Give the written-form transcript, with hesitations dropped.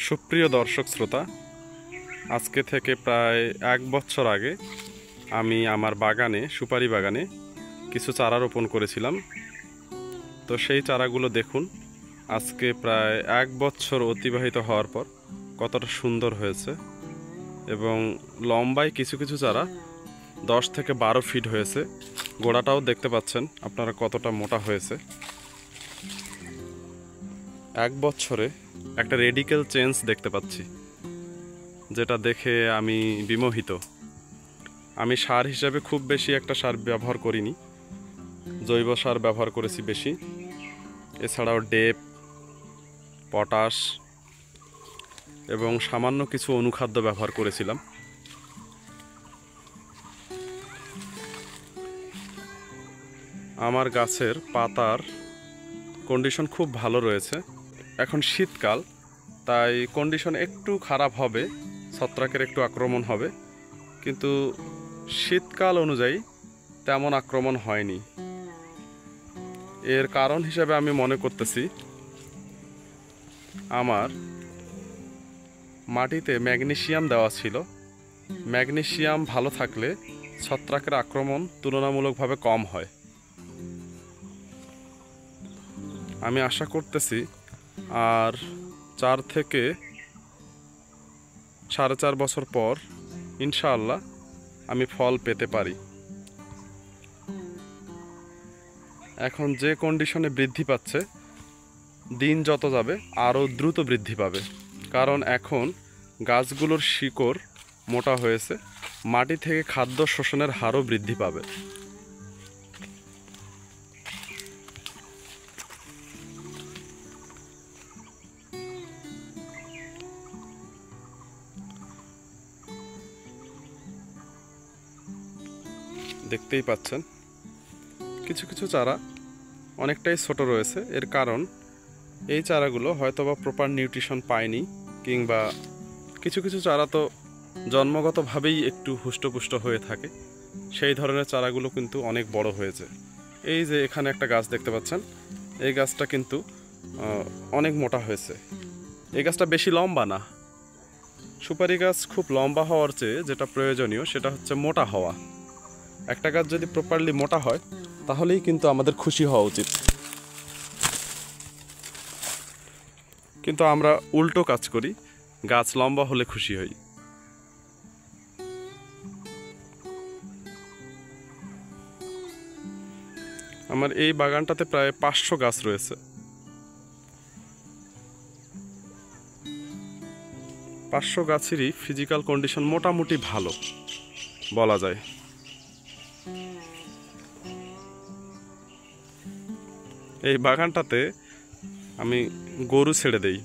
সুপ্রিয় দর্শক শ্রোতা, আজকে থেকে প্রায় 1 বছর আগে আমি আমার বাগানে, সুপারি বাগানে কিছু চারা রোপণ করেছিলাম। তো সেই চারাগুলো দেখুন, আজকে প্রায় 1 বছর অতিবাহিত হওয়ার পর কতটা সুন্দর হয়েছে। এবং লম্বায় কিছু কিছু চারা 10 থেকে 12 ফিট হয়েছে। গোড়াটাও দেখতে পাচ্ছেন আপনারা কতটা মোটা হয়েছে। 1 বছরে একটা রেডিক্যাল চেঞ্জ দেখতে পাচ্ছি, যেটা দেখে আমি বিমোহিত। আমি সার হিসাবে খুব বেশি একটা সার ব্যবহার করিনি, জৈব সার ব্যবহার করেছি বেশি। এছাড়াও ডেপ, পটাশ এবং সামান্য কিছু অনুখাদ্য ব্যবহার করেছিলাম। আমার গাছের পাতার কন্ডিশন খুব ভালো রয়েছে। এখন শীতকাল, তাই কন্ডিশন একটু খারাপ হবে, ছত্রাকের একটু আক্রমণ হবে, কিন্তু শীতকাল অনুযায়ী তেমন আক্রমণ হয়নি। এর কারণ হিসেবে আমি মনে করতেছি আমার মাটিতে ম্যাগনেসিয়াম দেওয়া ছিল। ম্যাগনেসিয়াম ভালো থাকলে ছত্রাকের আক্রমণ তুলনামূলকভাবে কম হয়। আমি আশা করতেছি আর 4 থেকে 4.5 বছর পর ইনশাআল্লাহ আমি ফল পেতে পারি। এখন যে কন্ডিশনে বৃদ্ধি পাচ্ছে, দিন যত যাবে আরও দ্রুত বৃদ্ধি পাবে, কারণ এখন গাছগুলোর শিকড় মোটা হয়েছে, মাটি থেকে খাদ্য শোষণের হারও বৃদ্ধি পাবে। দেখতেই পাচ্ছেন কিছু কিছু চারা অনেকটাই ছোট রয়েছে। এর কারণ এই চারাগুলো হয়তোবা প্রপার নিউট্রিশন পায়নি, কিংবা কিছু কিছু চারা তো জন্মগতভাবেই একটু হুষ্টপুষ্ট হয়ে থাকে। সেই ধরনের চারাগুলো কিন্তু অনেক বড় হয়েছে। এই যে এখানে একটা গাছ দেখতে পাচ্ছেন, এই গাছটা কিন্তু অনেক মোটা হয়েছে। এই গাছটা বেশি লম্বা না। সুপারি গাছ খুব লম্বা হওয়ার চেয়ে যেটা প্রয়োজনীয় সেটা হচ্ছে মোটা হওয়া। একটা গাছ যদি প্রপারলি মোটা হয় তাহলেই কিন্তু আমাদের খুশি হওয়া উচিত, কিন্তু আমরা উল্টো কাজ করি, গাছ লম্বা হলে খুশি হই। আমার এই বাগানটাতে প্রায় 500 গাছ রয়েছে। 500 গাছেরই ফিজিক্যাল কন্ডিশন মোটামুটি ভালো বলা যায়। এই বাগানটাতে আমি গরু ছেড়ে দেই।